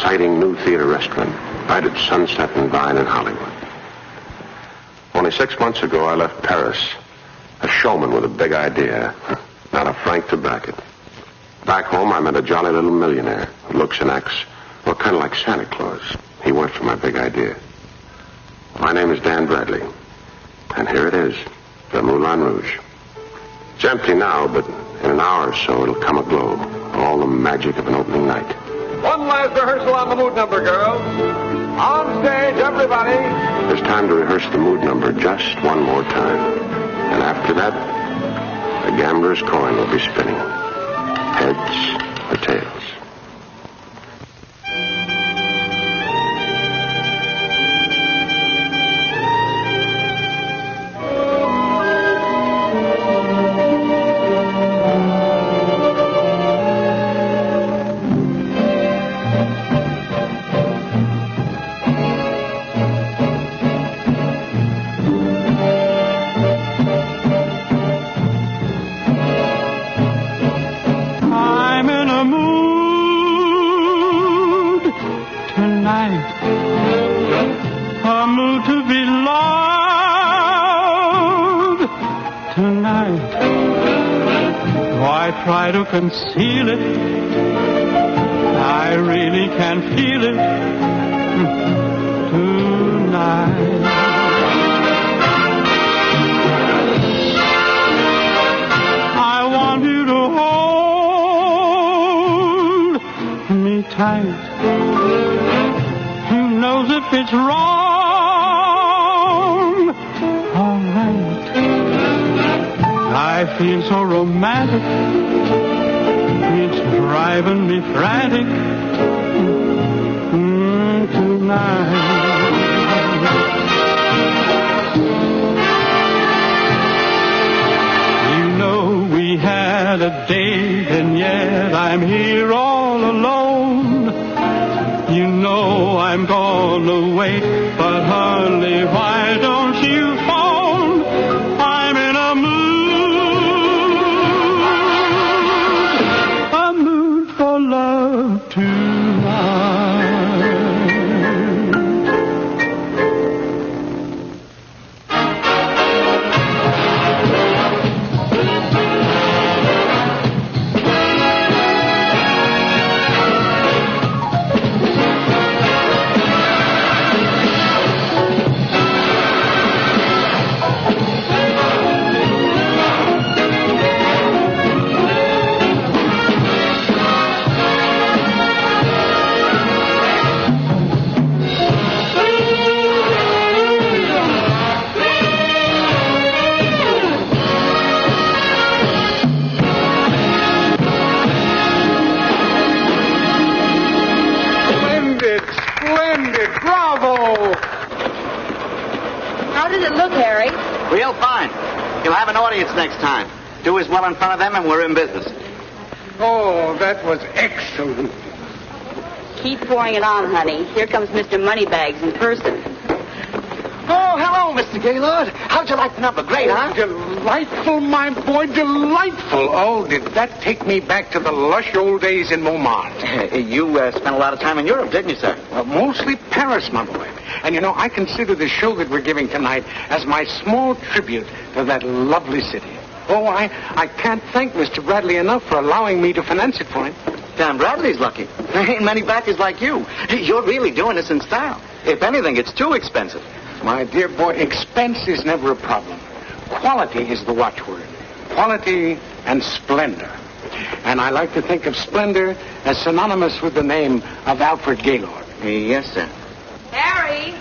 exciting new theater restaurant right at Sunset and Vine in Hollywood. Only 6 months ago, I left Paris, a showman with a big idea, not a franc to back it. Back home, I met a jolly little millionaire who looks and acts, well, kind of like Santa Claus. He worked for my big idea. My name is Dan Bradley, and here it is, the Moulin Rouge. It's empty now, but in an hour or so, it'll come aglow. All the magic of an opening night. One last rehearsal on the mood number, girls. On stage, everybody. There's time to rehearse the mood number just one more time. And after that, the gambler's coin will be spinning. Heads or tails. Try to conceal it. I really can feel it tonight. I want you to hold me tight. Who knows if it's wrong? All right. I feel so romantic. It's driving me frantic tonight. You know we had a date and yet I'm here all alone. You know I'm gonna wait, but honey, why don't you phone? I'm in a mood. Love tonight. Real fine. You'll have an audience next time. Do as well in front of them and we're in business. Oh, that was excellent. Keep pouring it on, honey. Here comes Mr. Moneybags in person. Oh, hello, Mr. Gaylord. How'd you like the number? Great, huh? Delightful, my boy, delightful. Oh, did that take me back to the lush old days in Montmartre. You spent a lot of time in Europe, didn't you, sir? Mostly Paris, my boy. And, you know, I consider the show that we're giving tonight as my small tribute to that lovely city. Oh, I can't thank Mr. Bradley enough for allowing me to finance it for him. Dan Bradley's lucky. There ain't many backers like you. You're really doing this in style. If anything, it's too expensive. My dear boy, expense is never a problem. Quality is the watchword. Quality and splendor. And I like to think of splendor as synonymous with the name of Alfred Gaylord. Yes, sir. Harry!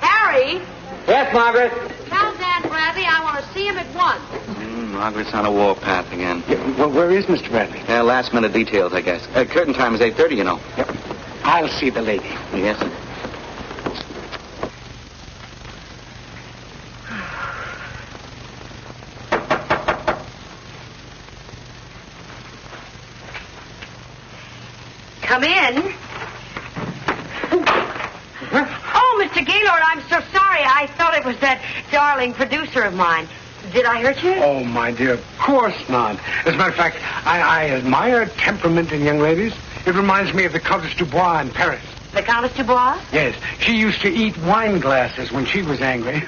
Harry! Yes, Margaret? Tell Dan Bradley I want to see him at once. Margaret's on a warpath again. Yeah, well, where is Mr. Bradley? Last minute details, I guess. Curtain time is 8:30, you know. Yep. I'll see the lady. Yes, sir. Come in. Oh, Mr. Gaylord, I'm so sorry. I thought it was that darling producer of mine. Did I hurt you? Oh, my dear, of course not. As a matter of fact, I admire temperament in young ladies. It reminds me of the Countess Dubois in Paris. The Countess Dubois? Yes, she used to eat wine glasses when she was angry.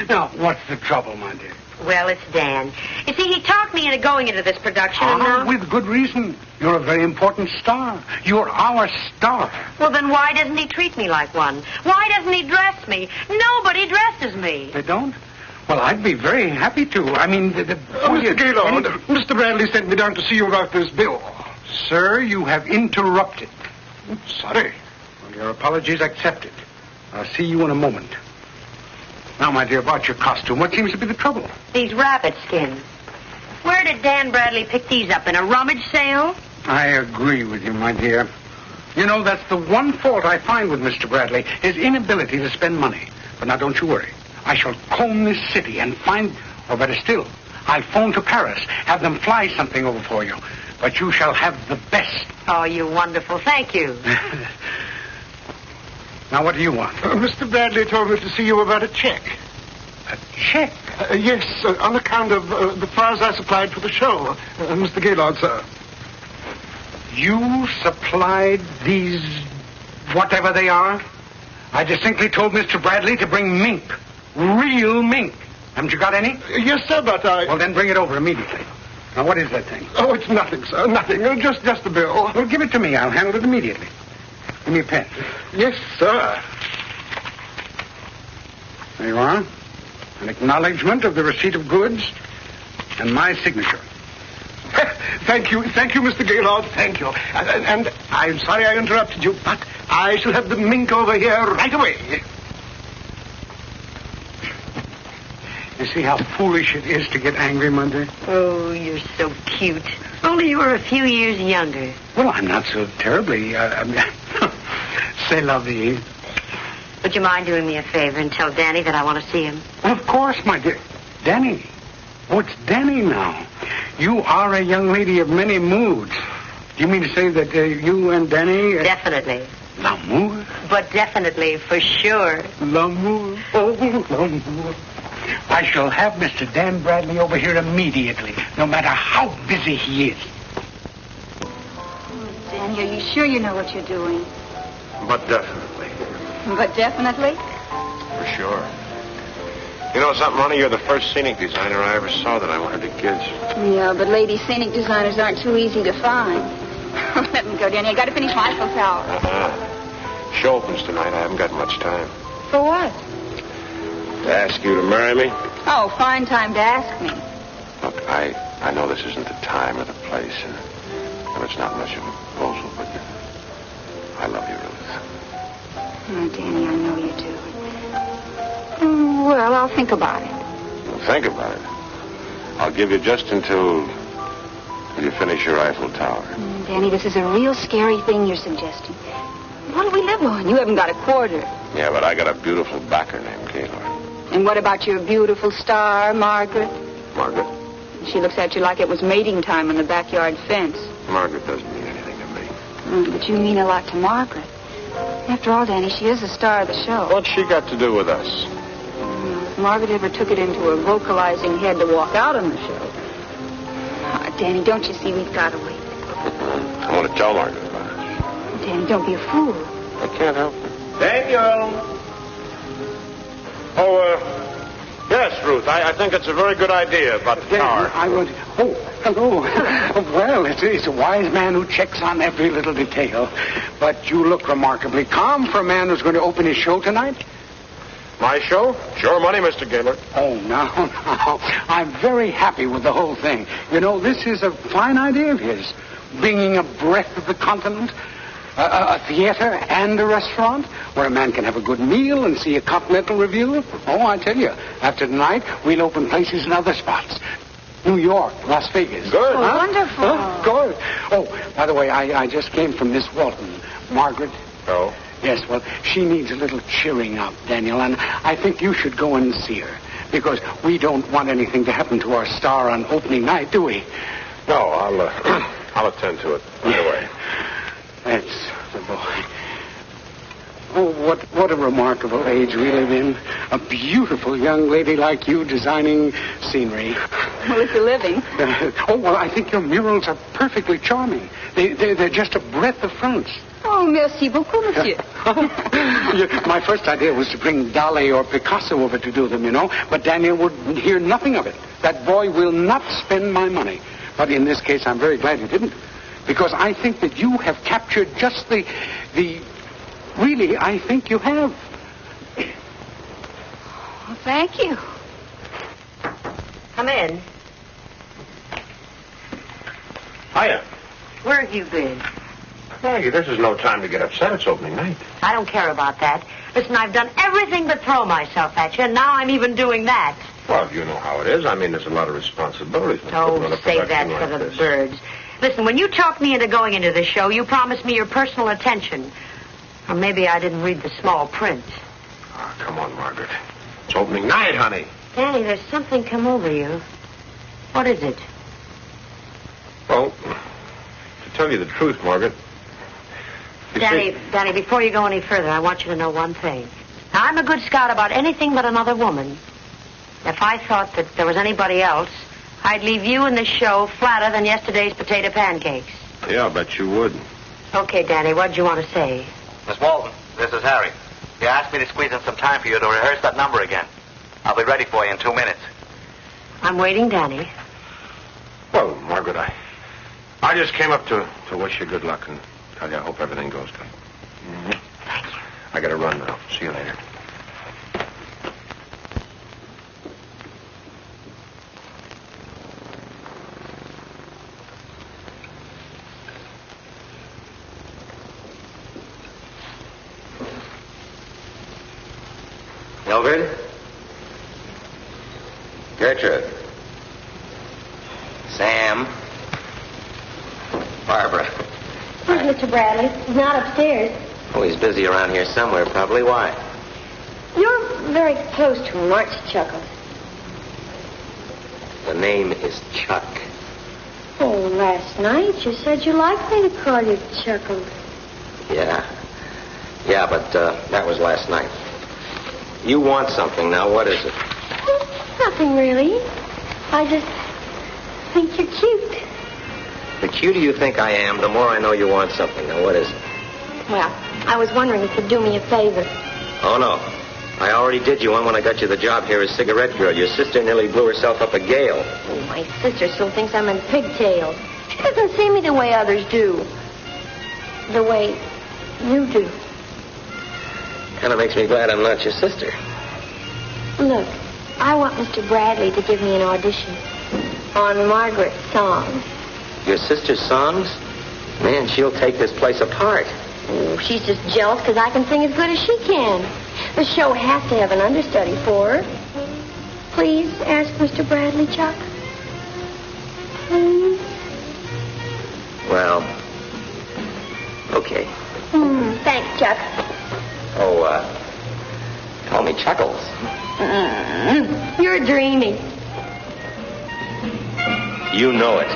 Now, what's the trouble, my dear? Well, it's Dan. You see, he talked me into going into this production, and now... With good reason. You're a very important star. You're our star. Well, then why doesn't he treat me like one? Why doesn't he dress me? Nobody dresses me. They don't? Well, I'd be very happy to. I mean, Mr. Gaylord, Mr. Bradley sent me down to see you about this bill. Sir, you have interrupted. Sorry. Well, your apologies accepted. I'll see you in a moment. Now, my dear, about your costume, what seems to be the trouble? These rabbit skins. Where did Dan Bradley pick these up? In a rummage sale? I agree with you, my dear. You know, that's the one fault I find with Mr. Bradley, his inability to spend money. But now, don't you worry. I shall comb this city and find, or better still, I'll phone to Paris, have them fly something over for you. But you shall have the best. Oh, you're wonderful. Thank you. Now, what do you want? Mr. Bradley told me to see you about a check. A check? Yes, on account of the flowers I supplied for the show. Mr. Gaylord, sir. You supplied these, whatever they are? I distinctly told Mr. Bradley to bring mink. Real mink. Haven't you got any? Yes, sir, but I... Well, then bring it over immediately. Now, what is that thing? Oh, it's nothing, sir. Nothing. Just the bill. Well, give it to me. I'll handle it immediately. Give me a pen. Yes, sir. There you are. An acknowledgement of the receipt of goods and my signature. Thank you, Mr. Gaylord. Thank you. And I'm sorry I interrupted you, but I shall have the mink over here right away. You see how foolish it is to get angry, Monday? Oh, you're so cute. Only you were a few years younger. Well, I'm not so terribly... C'est la vie. Would you mind doing me a favor and tell Danny that I want to see him? Well, of course, my dear. Danny. Oh, it's Danny now. You are a young lady of many moods. Do you mean to say that you and Danny... Definitely. L'amour? But definitely, for sure. L'amour. Oh, l'amour. I shall have Mr. Dan Bradley over here immediately, no matter how busy he is. Danny, are you sure you know what you're doing? But definitely. But definitely? For sure. You know something, Ronnie? You're the first scenic designer I ever saw that I wanted to kiss. Yeah, but lady scenic designers aren't too easy to find. Let me go, Danny. I got to finish my Eiffel Tower. Show opens tonight. I haven't got much time. For what? To ask you to marry me? Oh, fine time to ask me. Look, I know this isn't the time or the place, and it's not much of a proposal, but I love you, Ruth. Oh, Danny, I know you do. Well, I'll think about it. Well, think about it. I'll give you just until you finish your Eiffel Tower. Danny, this is a real scary thing you're suggesting. What do we live on? You haven't got a quarter. Yeah, but I got a beautiful backer named Gaylord. And what about your beautiful star, Margaret? Margaret? She looks at you like it was mating time on the backyard fence. Margaret doesn't mean anything to me. But you mean a lot to Margaret. After all, Danny, she is the star of the show. What's she got to do with us? If Margaret ever took it into her vocalizing head to walk out on the show. Danny, don't you see we've got to wait? I want to tell Margaret about it. Danny, don't be a fool. I can't help it. Daniel! Yes, Ruth, I think it's a very good idea about the tower. I would... Oh, hello. Well, it's a wise man who checks on every little detail. But you look remarkably calm for a man who's going to open his show tonight. My show? Sure money, Mr. Gaylord. Oh, now. I'm very happy with the whole thing. You know, this is a fine idea of his. Bringing a breath of the continent, a theater and a restaurant where a man can have a good meal and see a continental review. Oh, I tell you, after tonight, we'll open places in other spots. New York, Las Vegas. Good. Oh, wonderful. Good. Oh, by the way, I just came from Miss Walton. Margaret. Oh? Yes, well, she needs a little cheering up, Daniel, and I think you should go and see her. Because we don't want anything to happen to our star on opening night, do we? No, I'll attend to it right away. That's the boy. Oh, what a remarkable age we live in. A beautiful young lady like you designing scenery. Well, it's a living. Well, I think your murals are perfectly charming. They're just a breath of France. Oh, merci beaucoup, monsieur. My first idea was to bring Dali or Picasso over to do them, but Daniel would hear nothing of it. That boy will not spend my money. But in this case, I'm very glad he didn't, because I think that you have captured just the... Really, I think you have. Well, thank you. Come in. Hyer. Where have you been? Hey, this is no time to get upset. It's opening night. I don't care about that. Listen, I've done everything but throw myself at you, and now I'm even doing that. Well, you know how it is. I mean, there's a lot of responsibilities. Oh, save that for the birds. Listen, when you talked me into going into the show, you promised me your personal attention. Or maybe I didn't read the small print. Oh, come on, Margaret. It's opening night, honey. Danny, there's something come over you. What is it? Well, to tell you the truth, Margaret... Danny, before you go any further, I want you to know one thing. Now, I'm a good scout about anything but another woman. If I thought that there was anybody else, I'd leave you in the show flatter than yesterday's potato pancakes. Yeah, I bet you would. Okay, Danny, what did you want to say? Miss Walton, this is Harry. You asked me to squeeze in some time for you to rehearse that number again. I'll be ready for you in 2 minutes. I'm waiting, Danny. Well, Margaret, I just came up to wish you good luck and tell you I hope everything goes good. Mm-hmm. Thank you. I gotta run now. See you later. Mildred? Gertrude? Sam? Barbara? Where's Mr. Bradley? He's not upstairs. Oh, he's busy around here somewhere, probably. Why? You're very close to him, aren't you, Chuckles? The name is Chuck. Oh, last night you said you liked me to call you Chuckles. Yeah. Yeah, but that was last night. You want something now. What is it? Nothing really. I just think you're cute. The cuter you think I am, the more I know you want something. Now, what is it? Well, I was wondering if you'd do me a favor. Oh, no. I already did you one when I got you the job here as cigarette girl. Your sister nearly blew herself up a gale. Oh, my sister still thinks I'm in pigtails. She doesn't see me the way others do. The way you do. Kind of makes me glad I'm not your sister. Look, I want Mr. Bradley to give me an audition on Margaret's song. Your sister's songs? Man, she'll take this place apart. Oh, she's just jealous because I can sing as good as she can. The show has to have an understudy for her. Please ask Mr. Bradley, Chuck. Please. Well, okay. Thanks, Chuck. Oh, call me Chuckles. You're dreamy. You know it.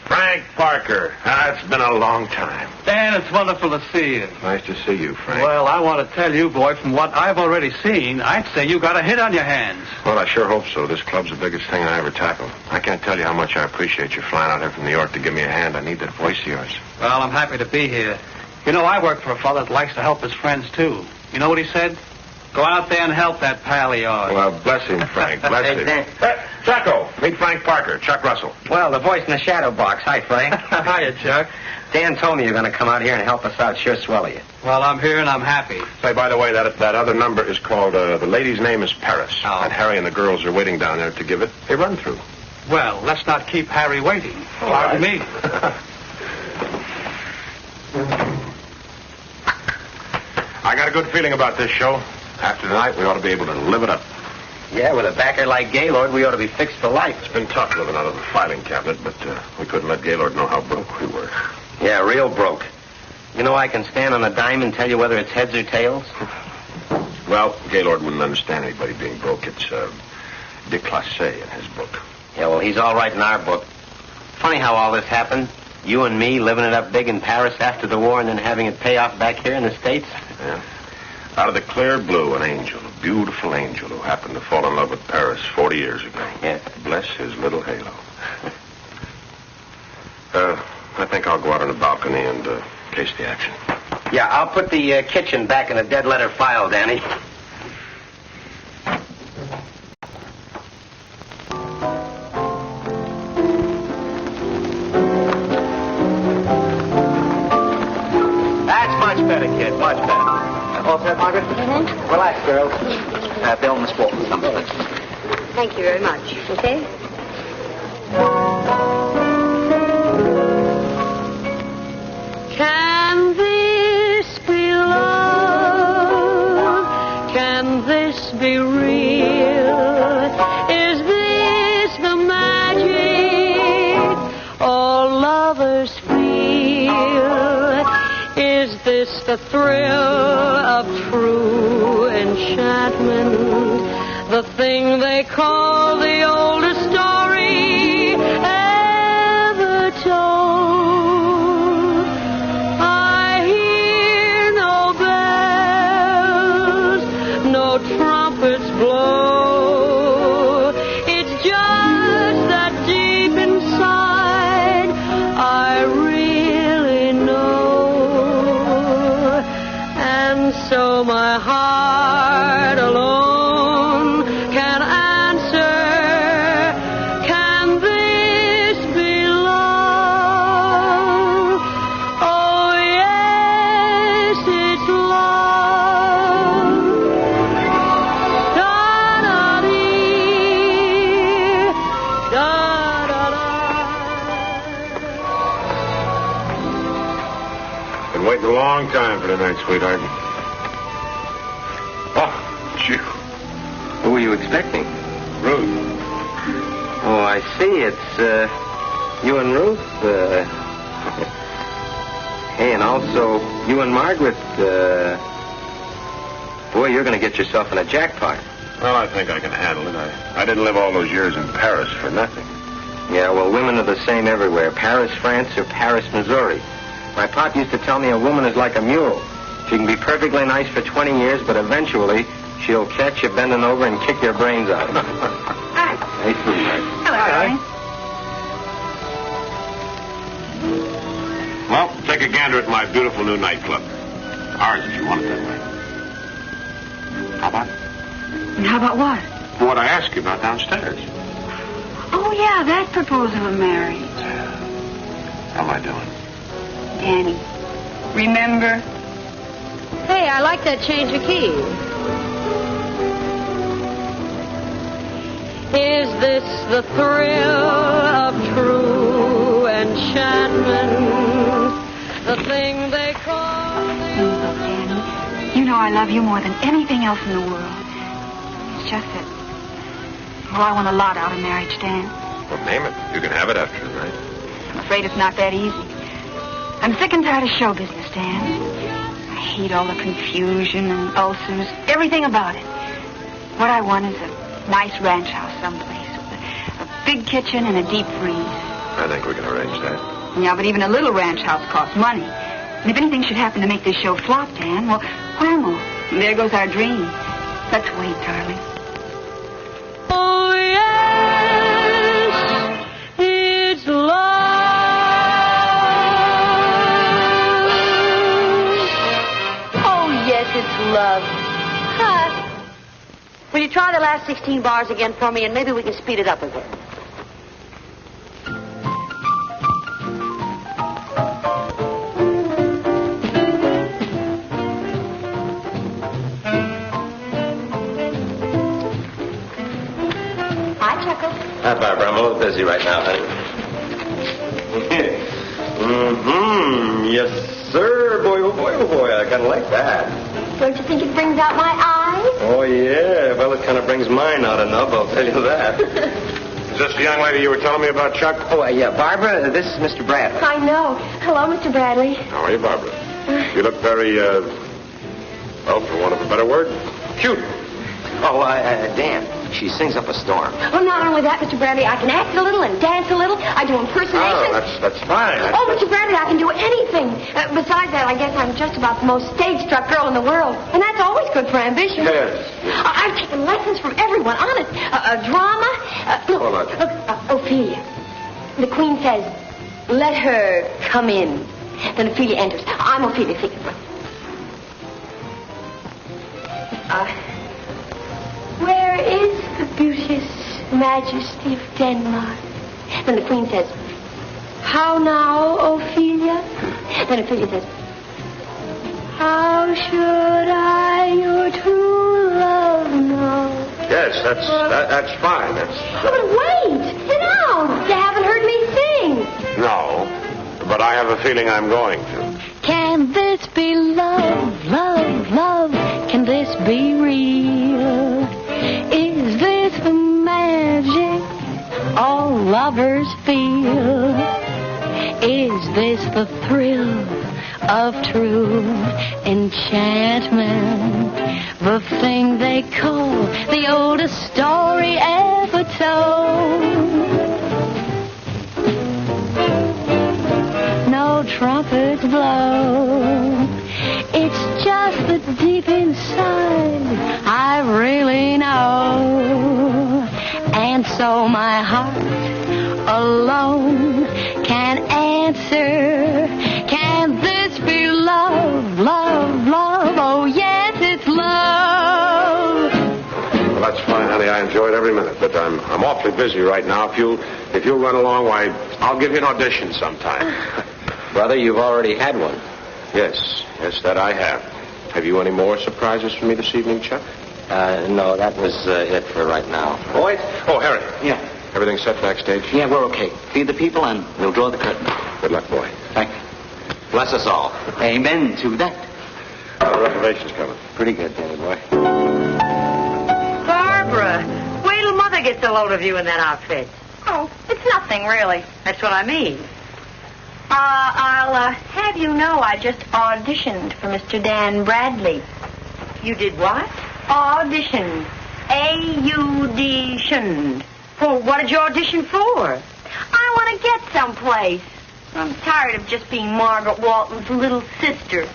Frank Parker. It's been a long time. Dan, it's wonderful to see you. Nice to see you, Frank. Well, I want to tell you, boy, from what I've already seen, I'd say you got a hit on your hands. Well, I sure hope so. This club's the biggest thing I ever tackled. I can't tell you how much I appreciate you flying out here from New York to give me a hand. I need that voice of yours. Well, I'm happy to be here. You know, I work for a fellow that likes to help his friends, too. You know what he said? Go out there and help that pal of yours. Well, bless him, Frank. Bless him. Hey, Chucko, meet Frank Parker, Chuck Russell. Well, the voice in the shadow box. Hi, Frank. Hiya, Chuck. Dan told me you're going to come out here and help us out. Sure swell of you. Well, I'm here and I'm happy. Say, by the way, that other number is called, the lady's name is Paris. Oh. And Harry and the girls are waiting down there to give it a run-through. Well, let's not keep Harry waiting. right. Pardon me. I got a good feeling about this show. After tonight, we ought to be able to live it up. Yeah, with a backer like Gaylord, we ought to be fixed for life. It's been tough living out of the filing cabinet, but we couldn't let Gaylord know how broke we were. Yeah, real broke. You know, I can stand on a dime and tell you whether it's heads or tails. Well, Gaylord wouldn't understand anybody being broke. It's déclassé in his book. Yeah, well, he's all right in our book. Funny how all this happened. You and me living it up big in Paris after the war and then having it pay off back here in the States. Yeah. Out of the clear blue, an angel, a beautiful angel who happened to fall in love with Paris 40 years ago. Yeah. Bless his little halo. I think I'll go out on the balcony and case the action. Yeah, I'll put the kitchen back in a dead letter file, Danny. That's much better, kid. Much better. All set, Margaret? Mm-hmm. Relax, girls. Bill, Miss Walton, something. Thank you very much. Okay? Can this be love? Can this be real? Is this the magic all lovers feel? Is this the thrill of true enchantment? The thing they call the oldest story ever told. I hear no bells, no trumpets blow. It's just that deep inside I really know. And so my heart alone can answer, can this be love? Oh, yes, it's love. Da-da-dee, da-da-da. Been waiting a long time for tonight, sweetheart. Oh, gee. Who were you expecting? Ruth. Oh, I see. It's you and Ruth. Hey, and also you and Margaret. Boy, you're going to get yourself in a jackpot. Well, I think I can handle it. I didn't live all those years in Paris for nothing. Yeah, well, women are the same everywhere. Paris, France, or Paris, Missouri. My pop used to tell me a woman is like a mule. She can be perfectly nice for 20 years, but eventually she'll catch you bending over and kick your brains out. Hi. Hey, sweetheart. Hello, darling. Well, take a gander at my beautiful new nightclub. Ours, if you want it that way. How about it? And how about what? What I asked you about downstairs. Oh, yeah, that proposal of marriage. How am I doing? Danny, remember? Hey, I like that change of key. Is this the thrill of true enchantment? The thing they call Look, Danny, you know I love you more than anything else in the world. It's just that, well, I want a lot out of marriage, Dan. Well, name it. You can have it after tonight. I'm afraid it's not that easy. I'm sick and tired of show business, Dan. I hate all the confusion and ulcers, everything about it. What I want is a nice ranch house someplace with a big kitchen and a deep freeze. I think we can arrange that. Yeah, but even a little ranch house costs money. And if anything should happen to make this show flop, Dan, well, whammo, there goes our dream. Let's wait, darling. Oh, yes, it's love. Oh, yes, it's love. Huh. Will you try the last 16 bars again for me, and maybe we can speed it up a bit? Hi, Barbara. I'm a little busy right now, honey. Yes, sir. Boy, oh boy, oh boy. I kind of like that. Don't you think it brings out my eyes? Oh, yeah. Well, it kind of brings mine out enough, I'll tell you that. Is this the young lady you were telling me about, Chuck? Oh, yeah, Barbara, this is Mr. Bradley. I know. Hello, Mr. Bradley. How are you, Barbara? You look very, well, for want of a better word, cute. Oh, Dan, she sings up a storm. Well, not only that, Mr. Bradley, I can act a little and dance a little. I do impersonations. Oh, that's fine. Oh, Mr. Bradley, I can do anything. Besides that, I guess I'm just about the most stage-struck girl in the world. And that's always good for ambition. Yes. I've taken lessons from everyone, honest. Drama. Hold on. Look, Ophelia. The Queen says, let her come in. Then Ophelia enters. I'm Ophelia. Where is the beauteous majesty of Denmark? Then the Queen says, how now, Ophelia? Then Ophelia says, how should I your true love know? Yes, that's fine. Oh, but wait! Sit down! You haven't heard me sing. No, but I have a feeling I'm going to. Can this be love, love, love? Can this be real? Is this the magic all lovers feel? Is this the thrill of true enchantment? The thing they call the oldest story ever told? No trumpets blow. It's just that deep inside I really know. And so my heart alone can answer. Can this be love, love, love? Oh, yes, it's love. Well, that's fine, honey. I enjoyed every minute, but I'm awfully busy right now. If you'll run along, why, I'll give you an audition sometime. Brother, you've already had one. Yes, that I have. Have you any more surprises for me this evening, Chuck? No, that was it for right now. Boys? Oh, Harry. Yeah. Everything set backstage? Yeah, we're okay. Feed the people and we'll draw the curtain. Good luck, boy. Thank you. Bless us all. Amen to that. How the reservations coming? Pretty good, Danny boy. Barbara, wait till Mother gets a load of you in that outfit. Oh, it's nothing, really. That's what I mean. I'll have you know I just auditioned for Mr. Dan Bradley. You did what? Auditioned. A-U-D-tioned. Well, what did you audition for? I want to get someplace. I'm tired of just being Margaret Walton's little sister.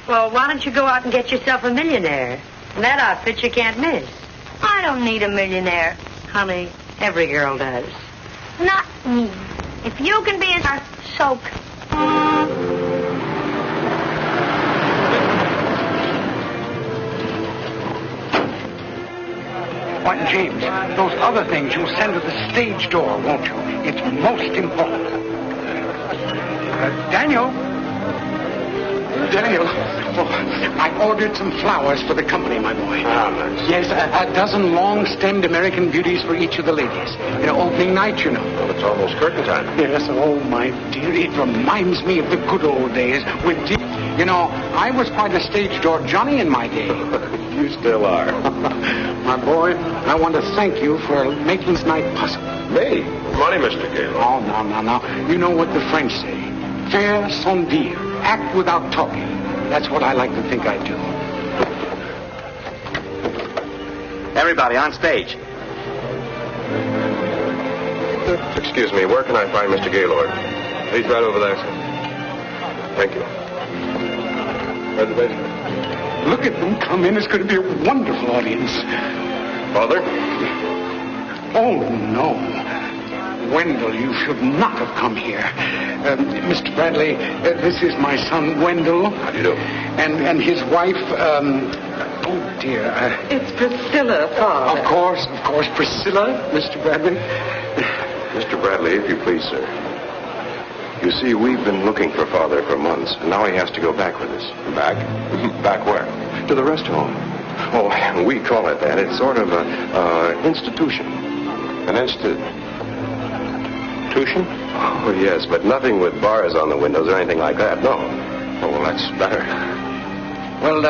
Well, why don't you go out and get yourself a millionaire? In that outfit you can't miss. I don't need a millionaire. Honey, every girl does. Not me. If you can be a soak. Why, James, those other things you'll send to the stage door, won't you? It's most important. Daniel, oh, I ordered some flowers for the company, my boy. Ah, nice. Yes, a dozen long-stemmed American beauties for each of the ladies. Opening night, you know. Well, it's almost curtain time. Yes, oh, my dear, it reminds me of the good old days when, I was quite a stage door Johnny in my day. You still are. My boy, I want to thank you for making this night possible. Me? Money, Mr. Gaylord. Oh, no. You know what the French say. Faire sans dire. Act without talking. That's what I like to think I do. Everybody on stage. Excuse me, where can I find Mr. Gaylord? He's right over there, sir. Thank you. Reservation. Look at them come in. It's going to be a wonderful audience. Father? Oh, no. Wendell, you should not have come here. Mr. Bradley, this is my son, Wendell. How do you do? And his wife, oh, dear. It's Priscilla, Father. Of course, Priscilla, Mr. Bradley. Mr. Bradley, if you please, sir. You see, we've been looking for Father for months, and now he has to go back with us. Back? Back where? To the rest home. Oh, we call it that. It's sort of a institution. An institution? Oh, yes, but nothing with bars on the windows or anything like that, no. Oh, well, that's better. Well,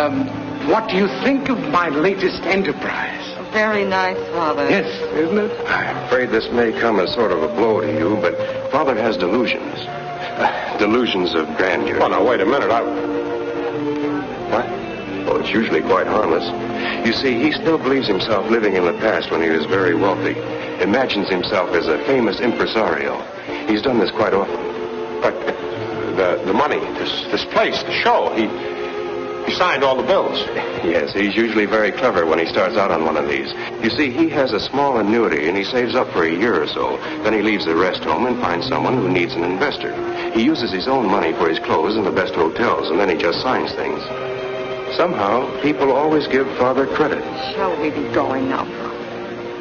what do you think of my latest enterprise? Very nice, Father. Yes, isn't it? I'm afraid this may come as sort of a blow to you, but Father has delusions. Delusions of grandeur. Oh, now, wait a minute. What? Oh, it's usually quite harmless. You see, he still believes himself living in the past when he was very wealthy. Imagines himself as a famous impresario. He's done this quite often. But the money, this place, the show, he signed all the bills. Yes, he's usually very clever when he starts out on one of these. You see, he has a small annuity, and he saves up for a year or so. Then he leaves the rest home and finds someone who needs an investor. He uses his own money for his clothes in the best hotels, and then he just signs things. Somehow, people always give Father credit. Shall we be going now?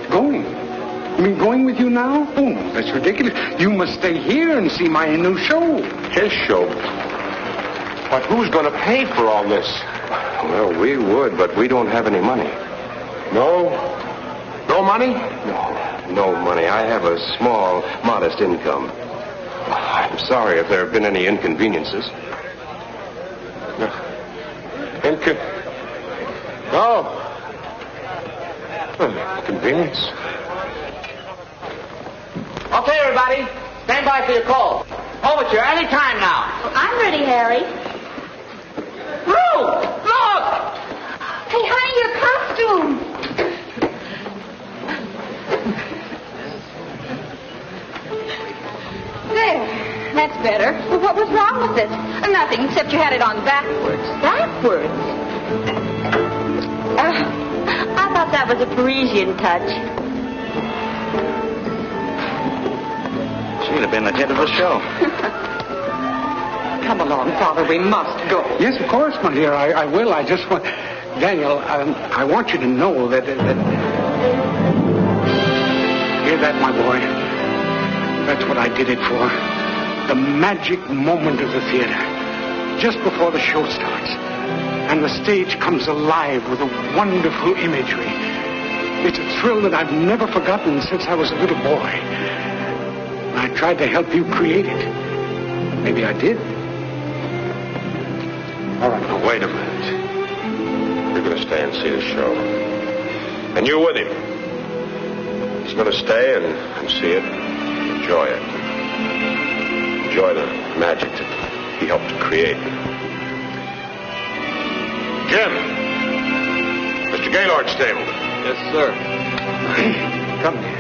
Going? You mean going with you now? Oh, no, that's ridiculous. You must stay here and see my new show. His show? But who's going to pay for all this? Well, we would, but we don't have any money. No? No money? No money. I have a small, modest income. I'm sorry if there have been any inconveniences. Inconvenience? Okay, everybody. Stand by for your call. Overture, any time now. I'm ready, Harry. Ruth! Look! Hey, honey, your costume. There. That's better. Well, what was wrong with it? Nothing, except you had it on backwards. Backwards? I thought that was a Parisian touch. She'd have been the head of the show. Come along, Father. We must go. Yes, of course, my dear. I will. I just want... Daniel, I want you to know that... Hear that, my boy? That's what I did it for. The magic moment of the theater. Just before the show starts. And the stage comes alive with a wonderful imagery. It's a thrill that I've never forgotten since I was a little boy. I tried to help you create it. Maybe I did. All right, now, wait a minute. You're going to stay and see the show. And you with him. He's going to stay and see it. Enjoy it. Enjoy the magic that he helped to create. Jim! Mr. Gaylord's stable. Yes, sir. Come here.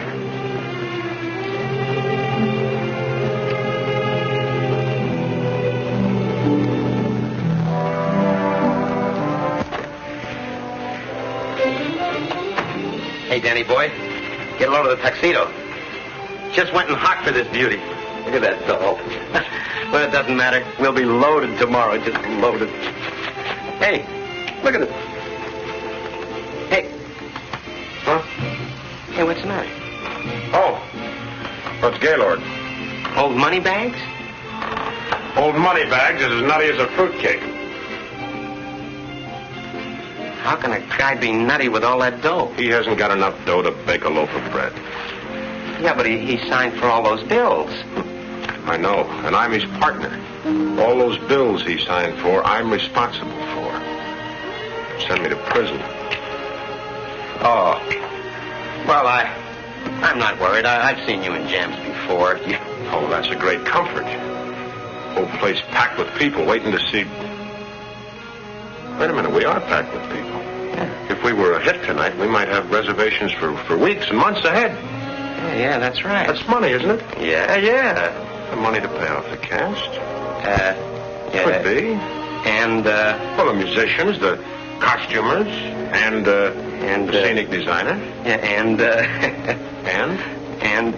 Hey, Danny boy, get a load of the tuxedo. Just went and hocked for this beauty. Look at that doll. Well, it doesn't matter. We'll be loaded tomorrow, just loaded. Hey, look at it. Hey. Huh? Hey, what's the matter? Oh, that's Gaylord. Old money bags? Old money bags is as nutty as a fruitcake. How can a guy be nutty with all that dough? He hasn't got enough dough to bake a loaf of bread. Yeah, but he signed for all those bills. I know, and I'm his partner. All those bills he signed for, I'm responsible for. Send me to prison. Oh. Well, I'm not worried. I've seen you in jams before. Oh, that's a great comfort. Whole place packed with people waiting to see... Wait a minute, we are packed with people. Yeah. If we were a hit tonight, we might have reservations for weeks and months ahead. Yeah, that's right. That's money, isn't it? Yeah. The money to pay off the cast. Yeah. Could be. And, well, the musicians, the costumers, and the scenic designer. Yeah, and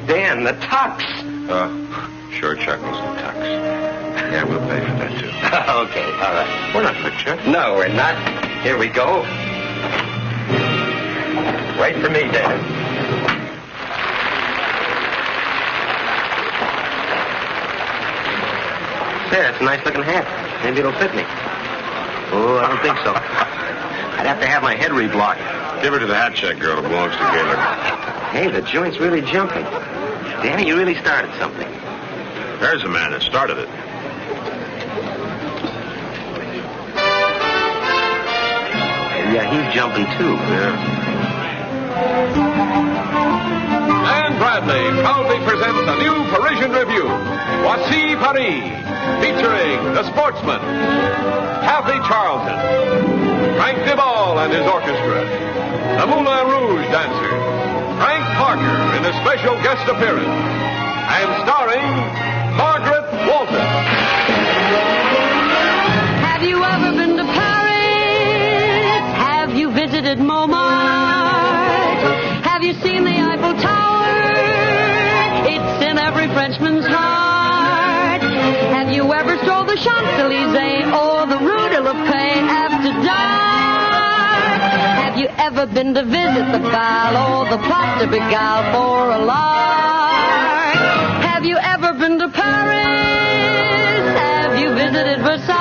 Dan, the tux. Sure, Chuckles, the tux. Yeah, we'll pay for that, too. Okay, all right. We're not rich yet. No, we're not. Here we go. Wait for me, Dan. There, it's a nice-looking hat. Maybe it'll fit me. Oh, I don't think so. I'd have to have my head reblocked. Give her to the hat check girl. It belongs to Gaylord. Hey, the joint's really jumping. Danny, you really started something. There's a man that started it. Yeah, he's jumping, too. Yeah. And Bradley proudly presents a new Parisian review, Voici Paris, featuring the sportsman, Kathy Charlton, Frank DeVol and his orchestra, the Moulin Rouge dancers, Frank Parker in a special guest appearance, and starring Margaret Walton. Have you ever been to Paris? Have you visited Montmartre? Have you seen the Eiffel Tower? It's in every Frenchman's heart. Have you ever strolled the Champs-Élysées or the Rue de la Paix after dark? Have you ever been to visit the Bal or the Place de Pigalle for a lark? Have you ever been to Paris? Have you visited Versailles?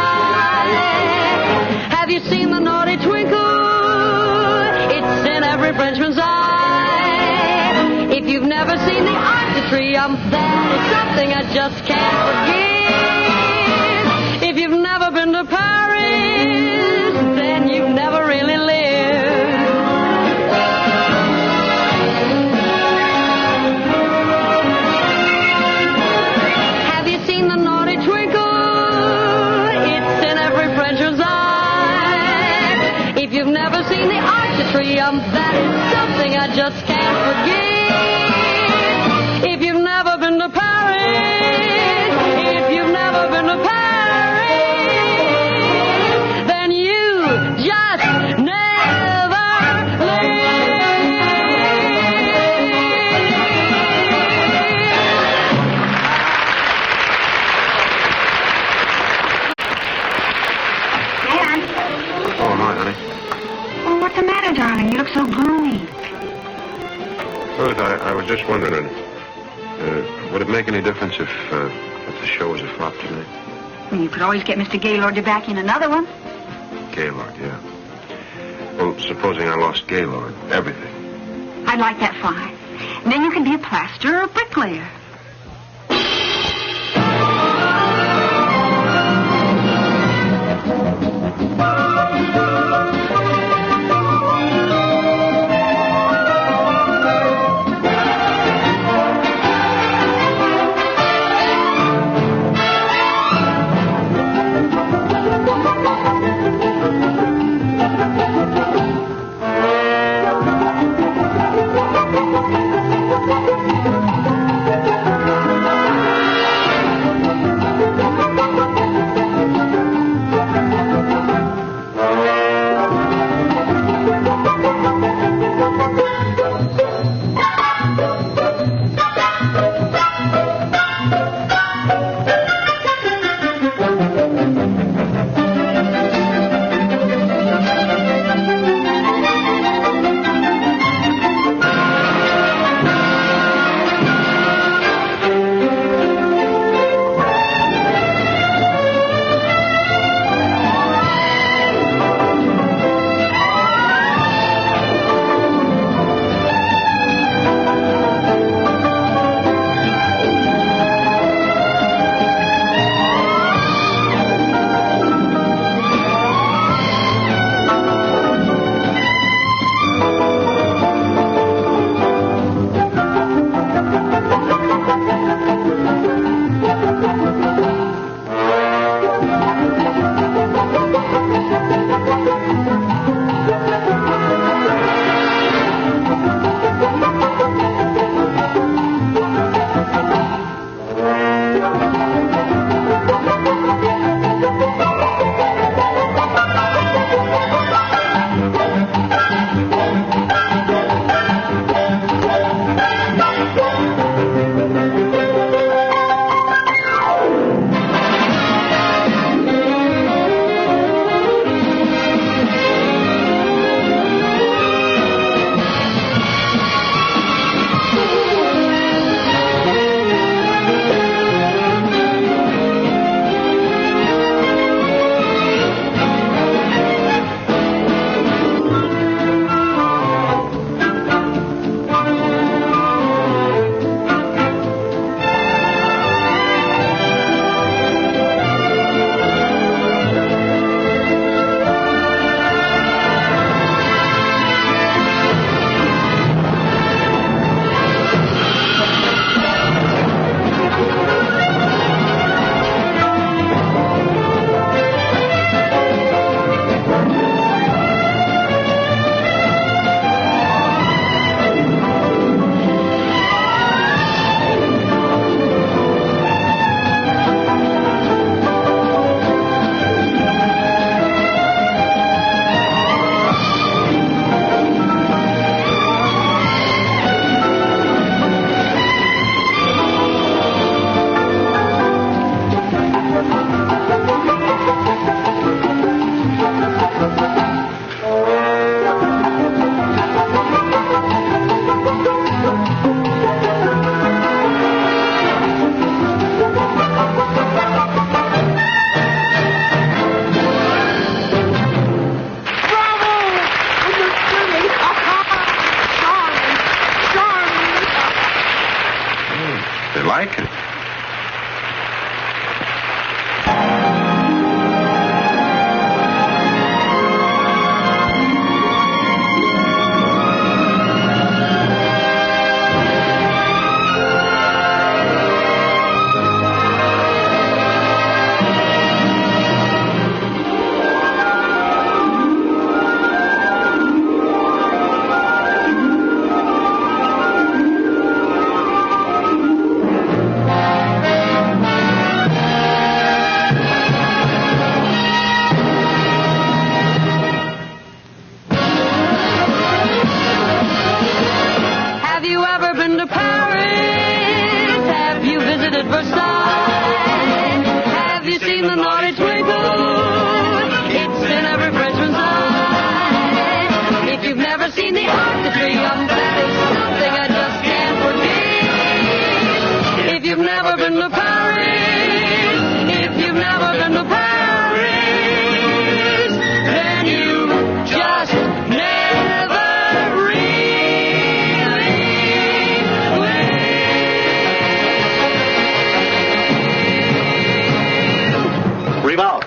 Have you seen the naughty twinkle? It's in every Frenchman's eye. If you've never seen the Arc de Triomphe, that is something I just can't forgive. If you've never been to Paris, then you've never really lived. Have you seen the naughty twinkle? It's in every Frenchman's eye. If you've never seen the Arc de Triomphe, that is something I just can't forgive. If you've never been to Paris, if you've never been to Paris, then you just never Dan? Oh, hi, honey. Oh, what's the matter, darling? You look so gloomy. Good. I was just wondering, would it make any difference if the show was a flop tonight? Well, you could always get Mr. Gaylord to back in another one. Gaylord, yeah. Well, supposing I lost Gaylord, everything. I'd like that fine. And then you can be a plasterer or a bricklayer. never been to Paris, if you've never been to Paris, then you just never really will. Revolve.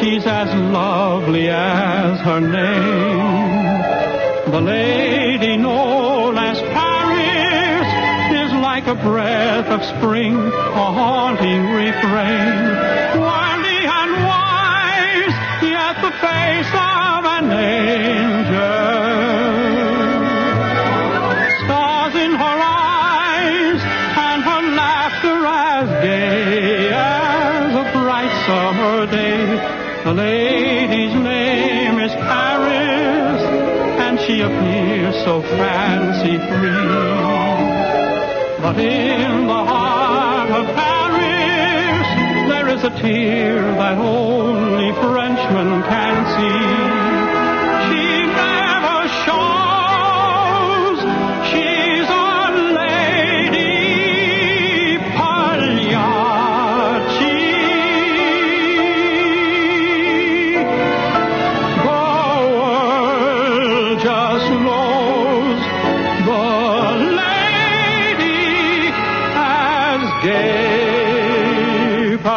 She's as lovely as her name. The lady known as Paris is like a breath of spring, a haunting refrain. Windy and wise, yet the face of an angel. Stars in her eyes, and her laughter as gay as a bright summer day. The lady's name is Paris, and she appears so fancy-free. But in the heart of Paris, there is a tear that only Frenchmen can see. She never shows she's a lady Pagliacci. Just knows the lady as gay Paris.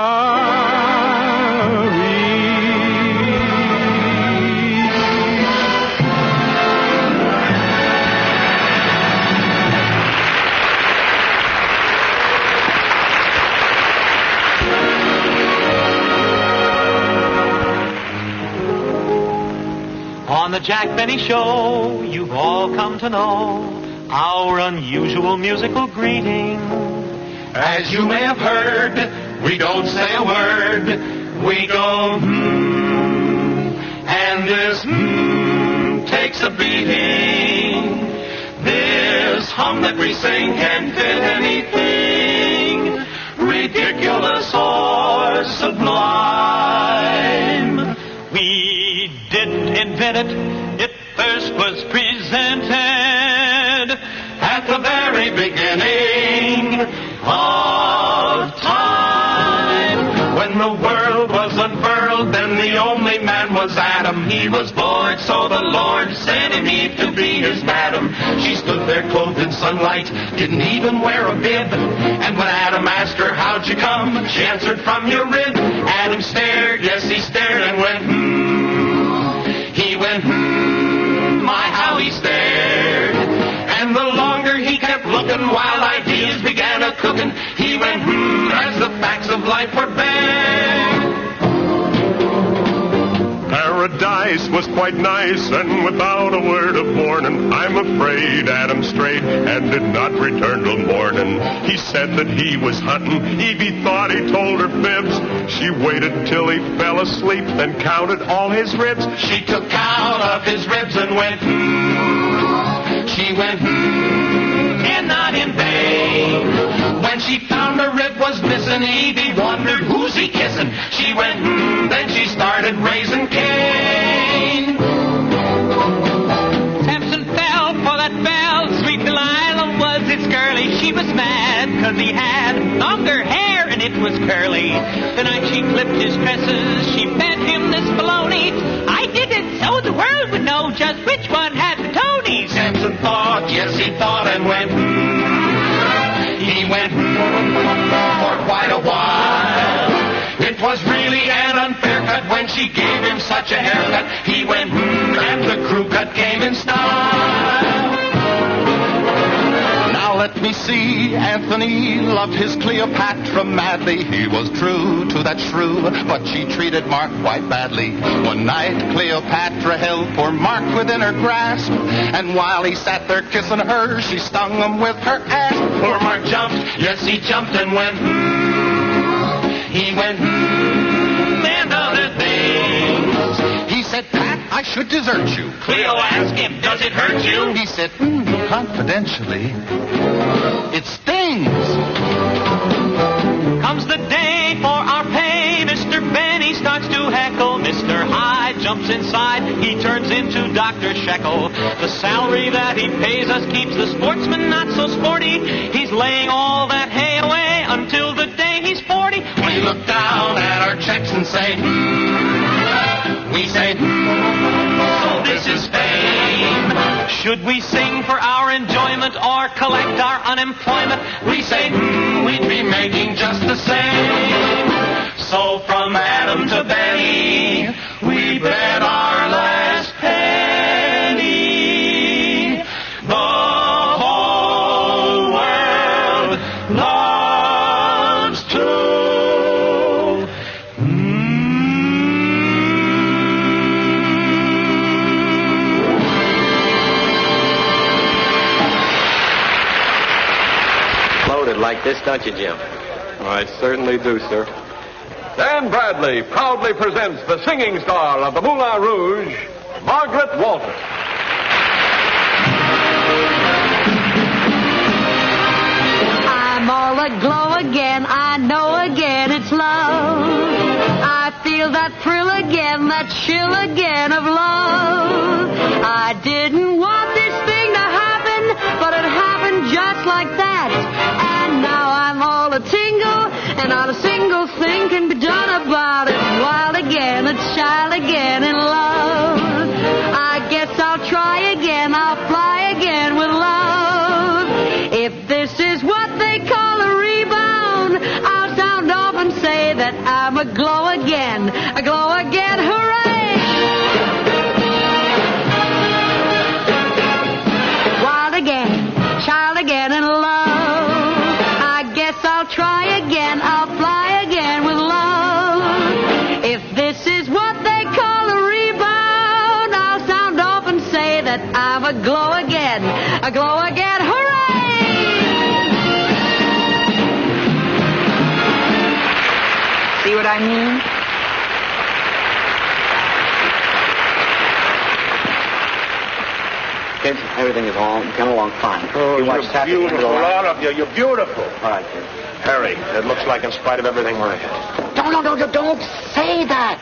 On the Jack Benny Show, you've all come to know our unusual musical greeting. As you may have heard, we don't say a word. We go, and this takes a beating. This hum that we sing can fit anything, ridiculous or sublime. We didn't invent it, it first was presented at the very beginning of time. When the world was unfurled, then the only man was Adam. He was bored, so the Lord sent him Eve to be his madam. She stood there clothed in sunlight, didn't even wear a bib. And when Adam asked her, how'd you come? She answered, from your rib. Adam stared, yes, he stared and went, He went, my, how he stared. And the longer he kept looking while ideas began a-cooking, he went, as the facts of life were bare. Paradise was quite nice, and without a word of warning, I'm afraid Adam strayed and did not return till morning. He said that he was hunting. Evie thought he told her fibs. She waited till he fell asleep, then counted all his ribs. She took count of his ribs and went, She went, and not in vain. When she found her rib was missing, Evie wondered, who's he kissing? She went, then she started raising Cain. Samson 'cause he had longer hair and it was curly. The night she clipped his tresses, she fed him this baloney. I did it so the world would know just which one had the Tonys. Samson thought, yes, he thought, and went, He went, for quite a while. It was really an unfair cut when she gave him such a haircut. He went, and the crew cut came in style. Now let me see, Anthony loved his Cleopatra madly. He was true to that shrew, but she treated Mark quite badly. One night Cleopatra held poor Mark within her grasp, and while he sat there kissing her, she stung him with her ass. Poor Mark jumped, yes, he jumped and went, He went, and other things. He said, Pat, I should desert you. Cleo asked him, does it hurt you? He said, confidentially, it stings. Comes the day for our pay. Mr. Benny starts to heckle. Mr. Hyde jumps inside. He turns into Dr. Shekel. The salary that he pays us keeps the sportsman not so sporty. He's laying all that hay away until the day he's 40. We look down at our checks and say, We say, so this is fame. Should we sing for our enjoyment or collect our unemployment? We say, we'd be making just the same. So from Adam to Benny, we bet our last penny. The whole world loves to. Loaded like this, don't you, Jim? I certainly do, sir. Dan Bradley proudly presents the singing star of the Moulin Rouge, Margaret Walter. I'm all aglow again, I know again it's love. I feel that thrill again, that chill again of love. I didn't want this thing to happen, but it happened just like that. And now I'm all a-tingle, and not a single thing can be done about it. Wild again, a child again in love. I guess I'll try again, I'll fly again with love. If this is what they call a rebound, I'll sound off and say that I'm aglow again, hooray! Wild again, child again in love. I guess I'll try again, I'll fly again with love. If this is what they call a rebound, I'll sound off and say that I'm aglow again, hooray! See what I mean? Kids, everything is all coming along fine. Oh, you watch you're Taffy beautiful, and all of you. You're beautiful. All right, kid. Harry, it looks like in spite of everything we're ahead. Don't say that.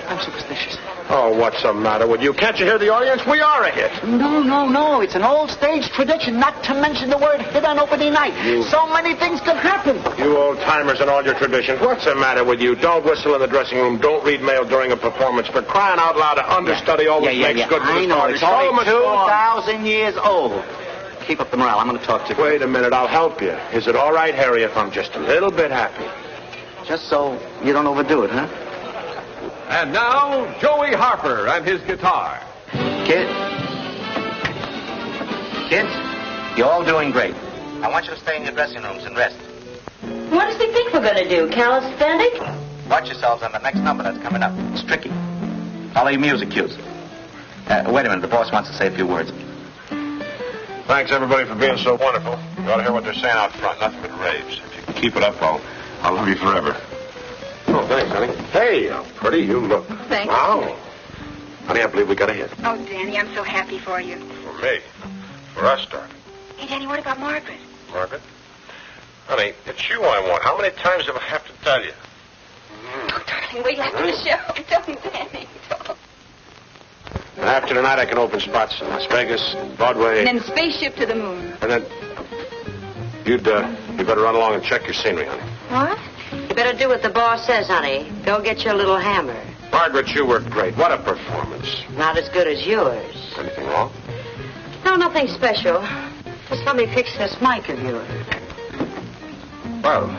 I'm superstitious. Oh, what's the matter with you? Can't you hear the audience? We are a hit. No. It's an old stage tradition not to mention the word hit on opening night. So many things can happen. You old-timers and all your traditions. What's the matter with you? Don't whistle in the dressing room. Don't read mail during a performance. For crying out loud, an understudy always makes good for the I know. story. It's So only much fun. 2,000 years old. Keep up the morale. I'm going to talk to you. Wait a minute. I'll help you. Is it all right, Harry, if I'm just a little bit happy? Just so you don't overdo it, huh? And now, Joey Harper and his guitar. Kids, you're all doing great. I want you to stay in your dressing rooms and rest. What does he think we're going to do? Calisthenics? Watch yourselves on the next number that's coming up. It's tricky. Follow your music cues. Wait a minute. The boss wants to say a few words. Thanks, everybody, for being so wonderful. You ought to hear what they're saying out front. Nothing but raves. If you can keep it up, I'll love you forever. Oh, thanks, honey. Hey, how pretty you look. Thank you. Wow. Honey, I believe we got a hit. Oh, Danny, I'm so happy for you. For me. For us, darling. Hey, Danny, what about Margaret? Margaret? Honey, it's you I want. How many times do I have to tell you? Oh, darling, wait after the show. Don't, Danny, don't. And after tonight, I can open spots in Las Vegas, Broadway. And then spaceship to the moon. And then... You better run along and check your scenery, honey. What? You better do what the boss says, honey. Go get your little hammer. Margaret, you were great. What a performance. Not as good as yours. Anything wrong? No, nothing special. Just let me fix this mic of yours. Well,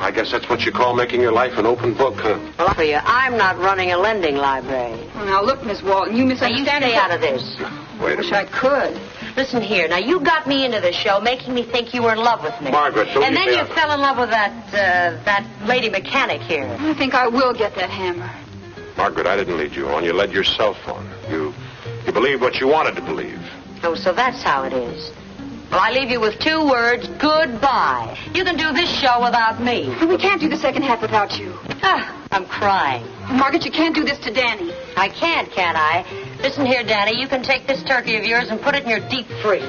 I guess that's what you call making your life an open book, huh? Well, for you, I'm not running a lending library. Well, now, look, Miss Walton, you misunderstand. Now, you stay out of this. Wait a Wish minute. I could. Listen here. Now, you got me into the show, making me think you were in love with me. Margaret, don't And leave then me you out. fell in love with that lady mechanic here. I think I will get that hammer. Margaret, I didn't lead you on. You led yourself on. You believed what you wanted to believe. Oh, so that's how it is. Well, I leave you with 2 words, goodbye. You can do this show without me. We can't do the second half without you. I'm crying. Margaret, you can't do this to Danny. I can't I? Listen here, Danny, you can take this turkey of yours and put it in your deep freeze.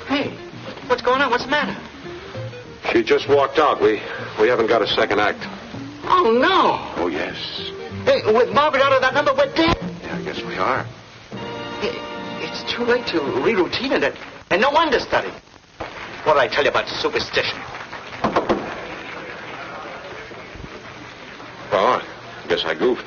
Hey, what's going on? What's the matter? She just walked out. We haven't got a second act. Oh, no. Oh, yes. Hey, with Margaret out of that number, we're dead. Yeah, I guess we are. It's too late to re-routine it, and no understudy. What did I tell you about superstition? Well, I guess I goofed.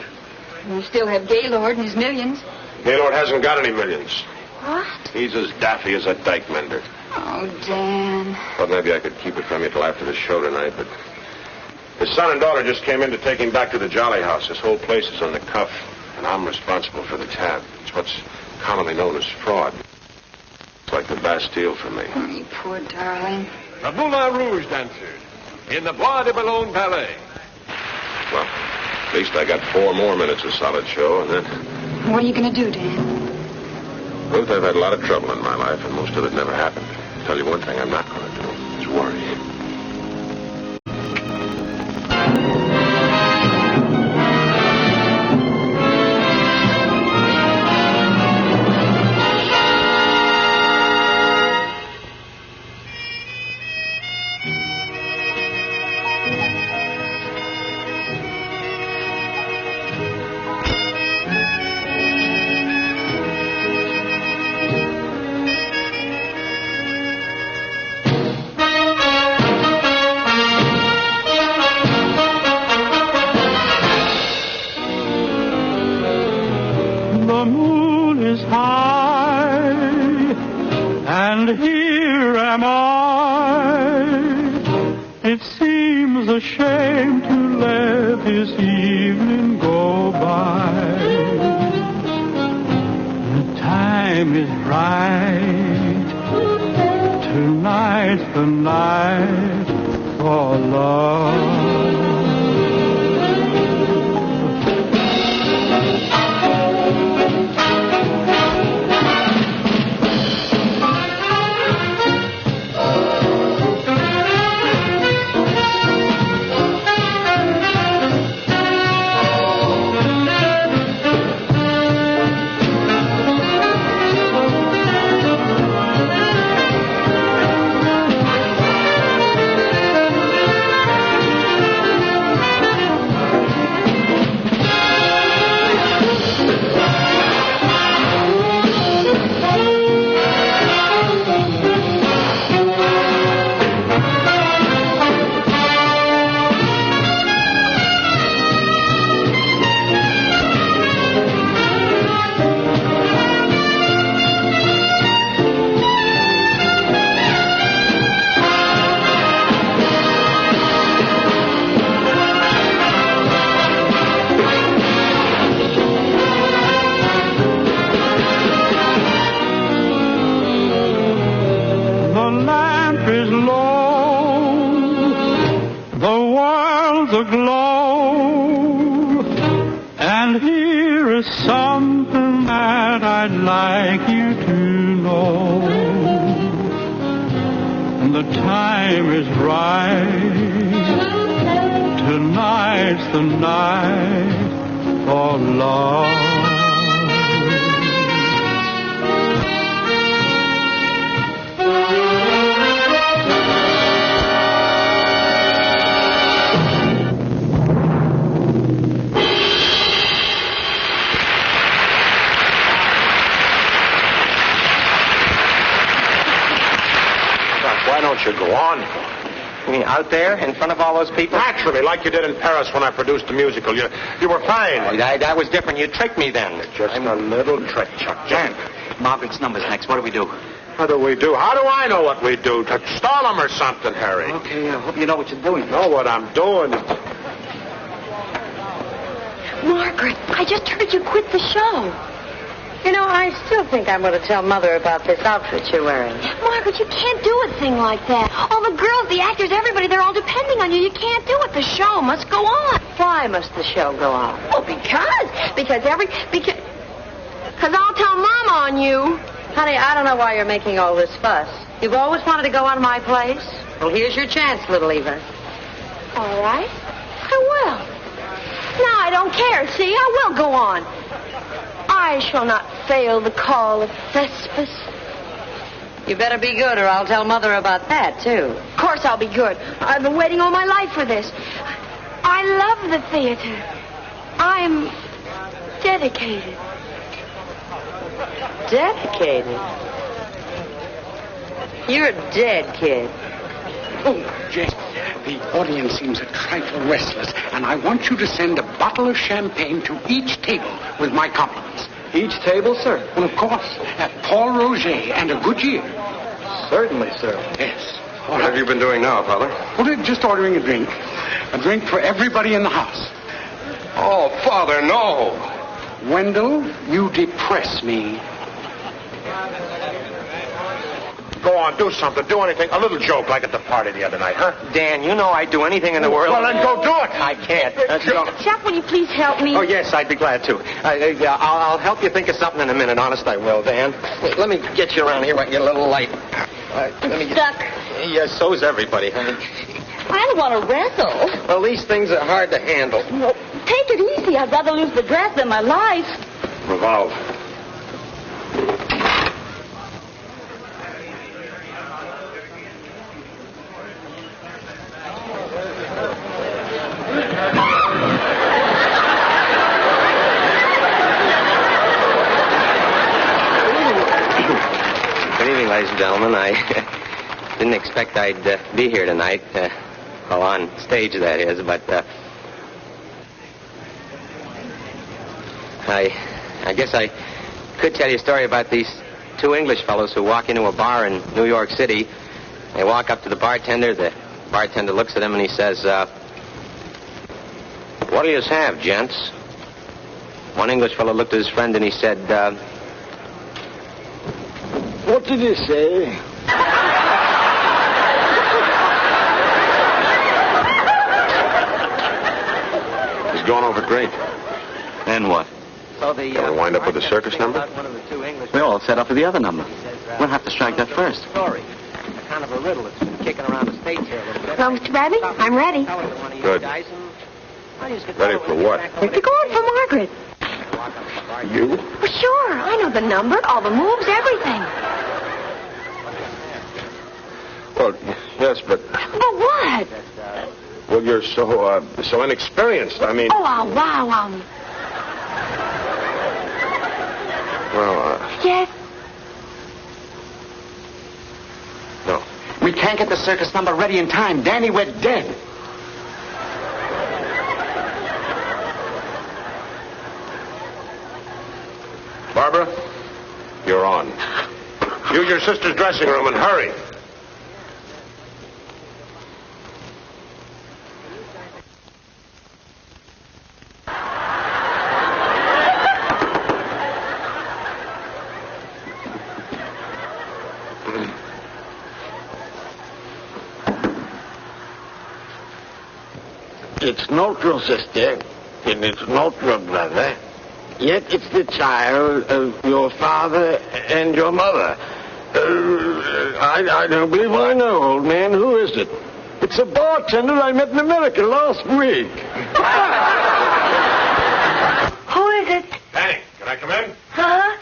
We still have Gaylord and his millions. Gaylord hasn't got any millions. What? He's as daffy as a dike mender. Oh, Dan. Thought maybe I could keep it from you till after the show tonight, but his son and daughter just came in to take him back to the Jolly House. This whole place is on the cuff, and I'm responsible for the tab. It's what's commonly known as fraud. It's like the Bastille for me. Oh, you poor darling. The Moulin Rouge dancers in the Bois de Boulogne Ballet. Well, at least I got 4 more minutes of solid show, and then... What are you going to do, Dan? Ruth, I've had a lot of trouble in my life, and most of it never happened. I'll tell you one thing I'm not going to do. It's worry. The moon is high, and here am I. It seems a shame to let this evening go by. The time is right. Tonight's the night for love. Aglow, and here is something that I'd like you to know. The time is right. Tonight's the night for love. don't you go on? You mean out there in front of all those people? Naturally, like you did in Paris when I produced the musical. You were fine. Oh, that was different. You tricked me then. Just a little trick, Chuck. Jan, Margaret's number's next. What do we do? What do we do? How do I know what we do? To stall them or something, Harry? Okay, I hope you know what you're doing. Know what I'm doing? Margaret, I just heard you quit the show. You know, I still think I'm going to tell Mother about this outfit you're wearing. Margaret, you can't do a thing like that. All the girls, the actors, everybody, they're all depending on you. You can't do it. The show must go on. Why must the show go on? Well, because I'll tell Mama on you. Honey, I don't know why you're making all this fuss. You've always wanted to go on my place. Well, here's your chance, little Eva. All right. I will. Now I don't care. See, I will go on. I shall not fail the call of Thespis. You better be good or I'll tell Mother about that, too. Of course I'll be good. I've been waiting all my life for this. I love the theater. I'm dedicated. Dedicated? You're dead, kid. Oh, Jane, the audience seems a trifle restless, and I want you to send a bottle of champagne to each table with my compliments. Each table, sir? Well, of course. Paul Roger and a good year. Certainly, sir. Yes. What have you been doing now, Father? Well, they're just ordering a drink. A drink for everybody in the house. Oh, Father, no. Wendell, you depress me. Go on, do something. Do anything. A little joke like at the party the other night, huh? Dan, you know I'd do anything in the world. Well, then go do it. I can't. Let's go. Chuck, will you please help me? Oh, yes, I'd be glad to. I'll help you think of something in a minute. Honest, I will, Dan. Wait, let me get you around here where I can get a little light. Let me Stuck. Yes, so's everybody, honey. I don't want to wrestle. Well, these things are hard to handle. Well, take it easy. I'd rather lose the dress than my life. Revolve. Good evening, ladies and gentlemen. I didn't expect I'd be here tonight. Well, on stage, that is, but I guess I could tell you a story about these two English fellows who walk into a bar in New York City. They walk up to the bartender. The bartender looks at them and he says, "What do you have, gents?" One English fellow looked at his friend and he said, What did he say? He's going over great. And what? So the... Shall we wind up with the circus number? One of the two English We're all set up for the other number. We'll have to strike that first. story. A kind of a riddle that's been kicking around the States here a little bit. Well, Mr. Bradley, I'm ready. Tell it to one of you Good. guys and- Well, you just get Ready told for when you what? get back We're going for Margaret. Walk up to the bar. You? Well, sure. I know the number, all the moves, everything. Well, yes, but... But what? Well, you're so inexperienced. I mean... Oh, wow. Well, Yes. no. We can't get the circus number ready in time. Danny, we're dead. Barbara, you're on. Use your sister's dressing room and hurry. It's not your sister, and it's not your brother. Yet it's the child of your father and your mother. I don't believe I know, old man. Who is it? It's a bartender I met in America last week. Who is it? Danny, can I come in? Huh?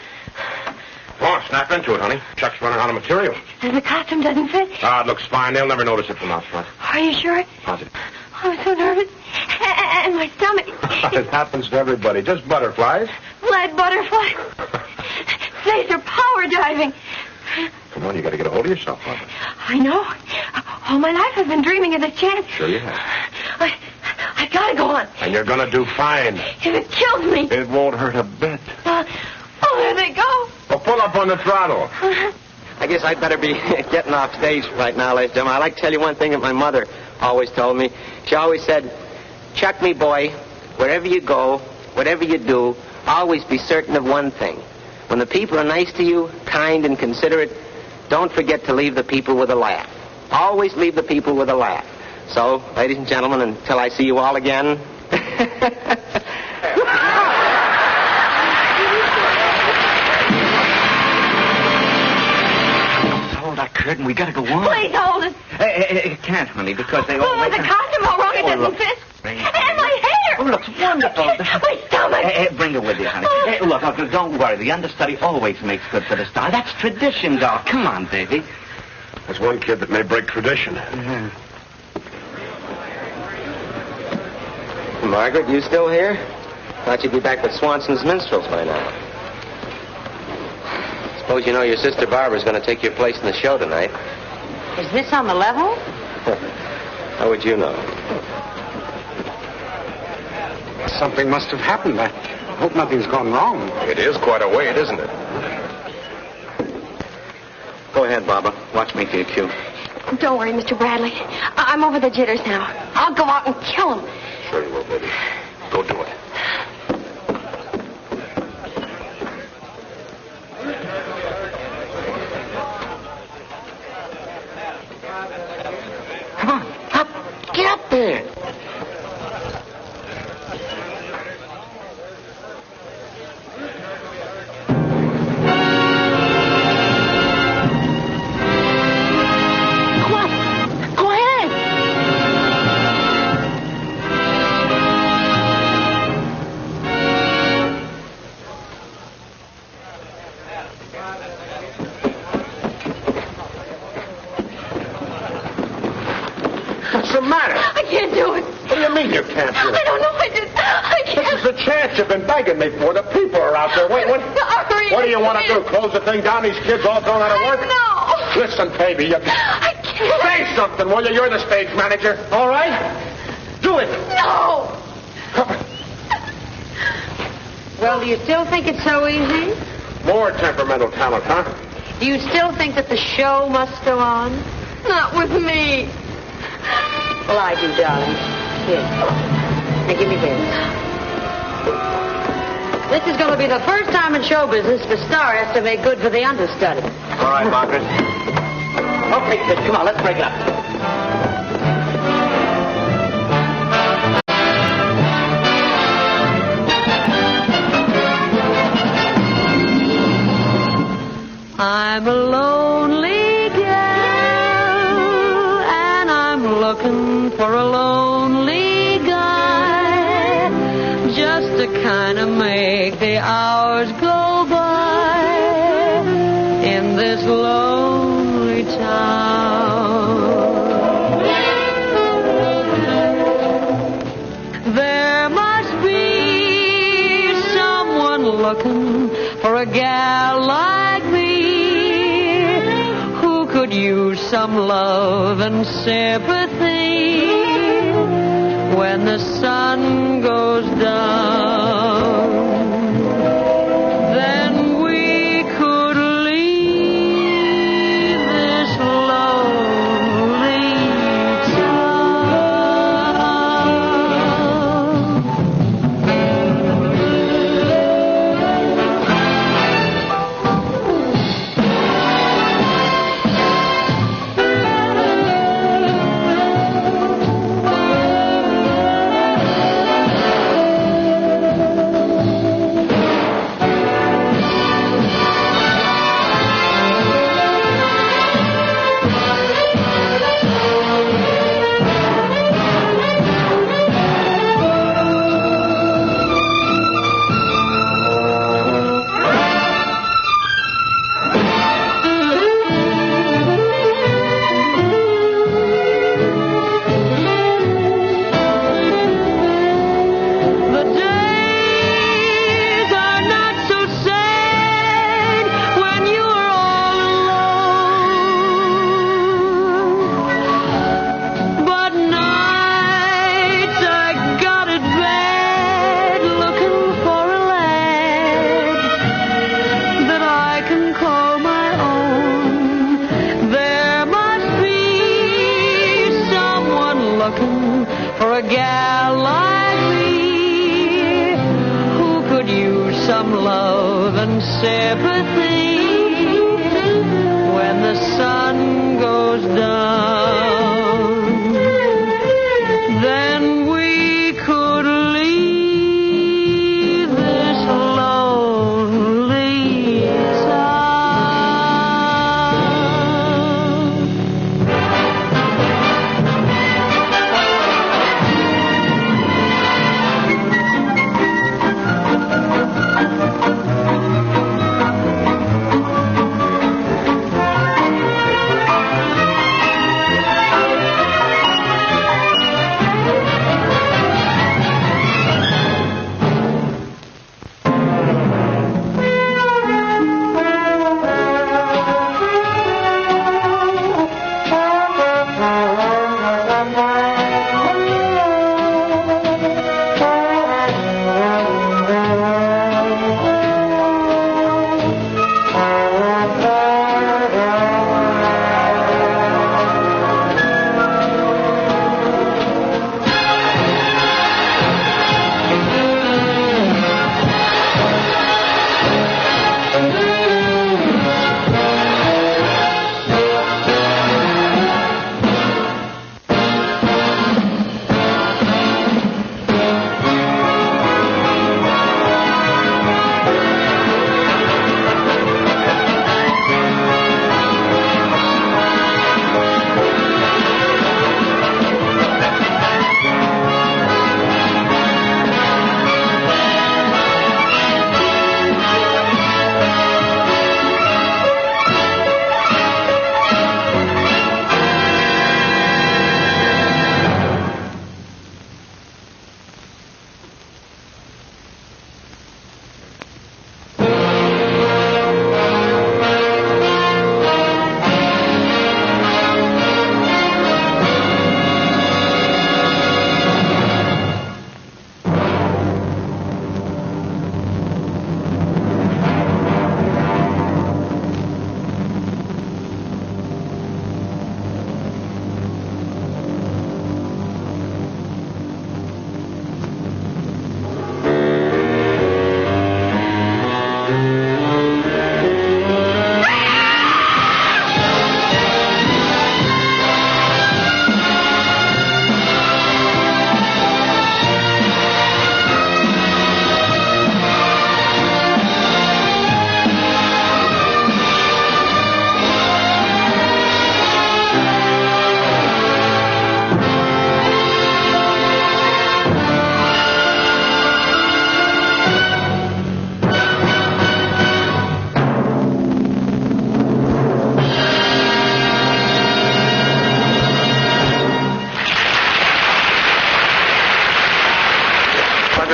Come on, snap into it, honey. Chuck's running out of material. The costume doesn't fit. It looks fine. They'll never notice it from out front. Are you sure? Positive. I'm so nervous. And my stomach. It happens to everybody. Just butterflies. Lead butterfly. Laser power diving. Come on, you got to get a hold of yourself, Barbara. I know. All my life I've been dreaming of this chance. Sure you have. I gotta go on. And you're going to do fine. If it kills me. It won't hurt a bit. There they go. Well, pull up on the throttle. I guess I'd better be getting off stage right now, ladies and gentlemen. I'd like to tell you one thing that my mother always told me. She always said, Chuck, me boy, wherever you go, whatever you do, always be certain of one thing. When the people are nice to you, kind and considerate, don't forget to leave the people with a laugh. Always leave the people with a laugh. So, ladies and gentlemen, until I see you all again... Hold that curtain. We gotta go on. Please hold it. It can't, honey, because they all... Oh, the costume all wrong. It doesn't fit. And my hair. Oh, looks wonderful. My stomach. Bring her with you, honey. Look, don't worry. The understudy always makes good for the star. That's tradition, doll. Come on, baby. There's one kid that may break tradition. Margaret, you still here? Thought you'd be back with Swanson's Minstrels by now. Suppose you know your sister Barbara's going to take your place in the show tonight. Is this on the level? How would you know? Something must have happened. I hope nothing's gone wrong. It is quite a wait, isn't it? Go ahead, Barbara. Watch me for your cue. Don't worry, Mr. Bradley. I'm over the jitters now. I'll go out and kill him. Sure you will, baby. Go do it. Come on. Up. Get up there. What's the matter? I can't do it. What do you mean you can't do it? I don't know. I can't. This is the chance you've been begging me for. The people are out there. Wait, what? Sorry. What do you want to do? Close the thing down? These kids all going out of work? No. Listen, baby, you... I can't. Say something, will you? You're the stage manager, all right? Do it. No. Well, do you still think it's so easy? More temperamental talent, huh? Do you still think that the show must go on? Not with me. Well, I do, darling. Here. Now, give me this. This is going to be the first time in show business the star has to make good for the understudy. All right, Margaret. Okay, kid, come on, let's break it up. I'm a lonely gal, and I'm looking for a lonely guy, just to kind of make the hours go by in this lonely town. There must be someone looking for a gal like me, could use some love and sympathy when the sun goes down. Then we could leave this lonely and sympathy when the sun goes down. Then we could leave this lonely town.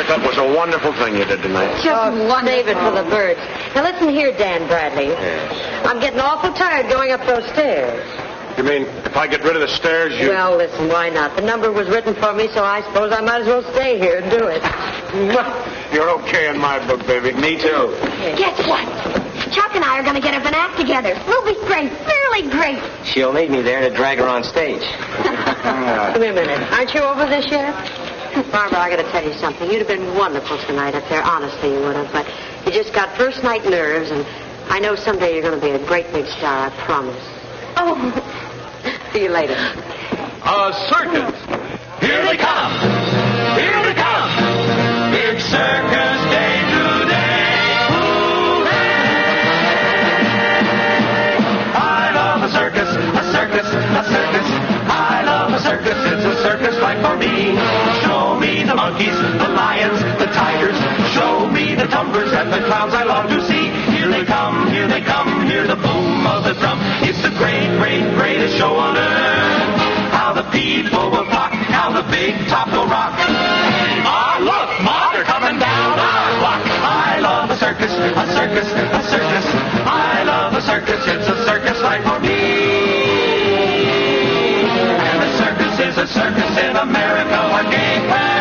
That was a wonderful thing you did tonight. Just save it for the birds. Now listen here, Dan Bradley. Yes. I'm getting awful tired going up those stairs. You mean if I get rid of the stairs, you... Well, listen, why not? The number was written for me, so I suppose I might as well stay here and do it. You're okay in my book, baby. Me too. Guess what? Chuck and I are going to get up an act together. We'll be great, really great. She'll need me there to drag her on stage. Come here a minute. Aren't you over this yet? Barbara, I got to tell you something. You'd have been wonderful tonight up there. Honestly, you would have. But you just got first night nerves, and I know someday you're going to be a great big star, I promise. Oh. See you later. A circus. Here they come. Here they come. Big circus day today. Hooray! I love a circus, a circus, a circus. I love a circus. It's a circus right for me. Show me the monkeys, the lions, the tigers. Show me the tumblers and the clowns I love to see. Here they come, here they come. Hear the boom of the drum. It's the great, great, greatest show on earth. How the people will flock, how the big top will rock. Ah, look, Ma, they're coming down our block. I love a circus, a circus, a circus. I love a circus, it's a circus right for me. And a circus is a circus in America or Gay Paris.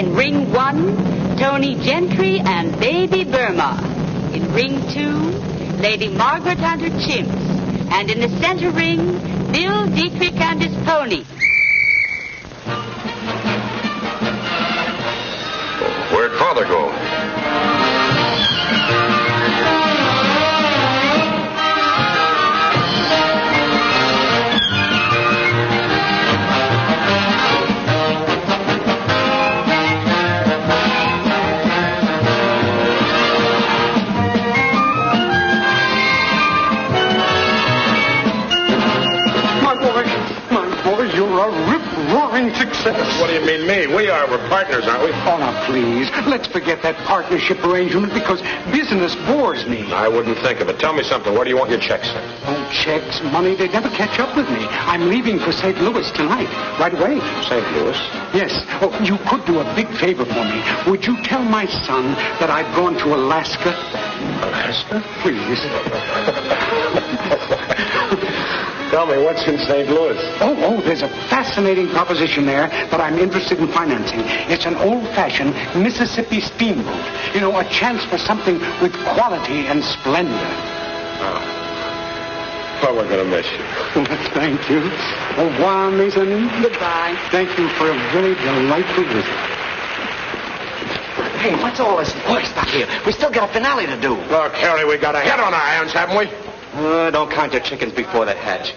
In ring 1, Tony Gentry and Baby Burma. In ring 2, Lady Margaret and her chimps. And in the center ring, Bill Dietrich and his pony. Where'd Father go? You're a rip-roaring success. What do you mean, me? We are. We're partners, aren't we? Oh, now, please. Let's forget that partnership arrangement because business bores me. I wouldn't think of it. Tell me something. Where do you want your checks sent? Oh, checks, money, they'd never catch up with me. I'm leaving for St. Louis tonight. Right away. St. Louis? Yes. Oh, you could do a big favor for me. Would you tell my son that I've gone to Alaska? Alaska? Please. Tell me, what's in St. Louis? Oh, there's a fascinating proposition there that I'm interested in financing. It's an old-fashioned Mississippi steamboat. You know, a chance for something with quality and splendor. Oh. Well, we're going to miss you. Thank you. Au revoir, mes amis. Goodbye. Thank you for a very delightful visit. Hey, what's all this noise back here? We still got a finale to do. Look, Harry, we got a head on our hands, haven't we? Don't count your chickens before they hatch.